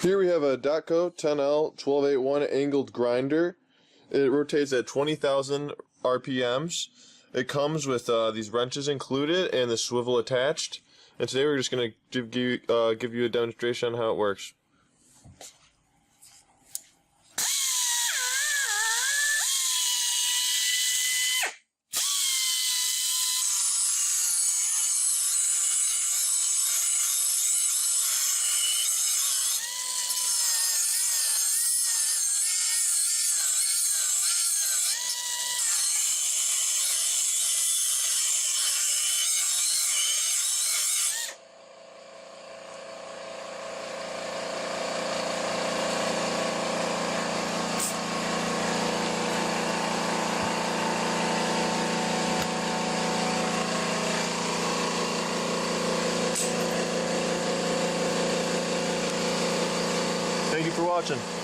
Here we have a Dotco 10L1281 angled grinder. It rotates at 20,000 RPMs. It comes with these wrenches included and the swivel attached. And today we're just going to give you a demonstration on how it works. Thank you for watching.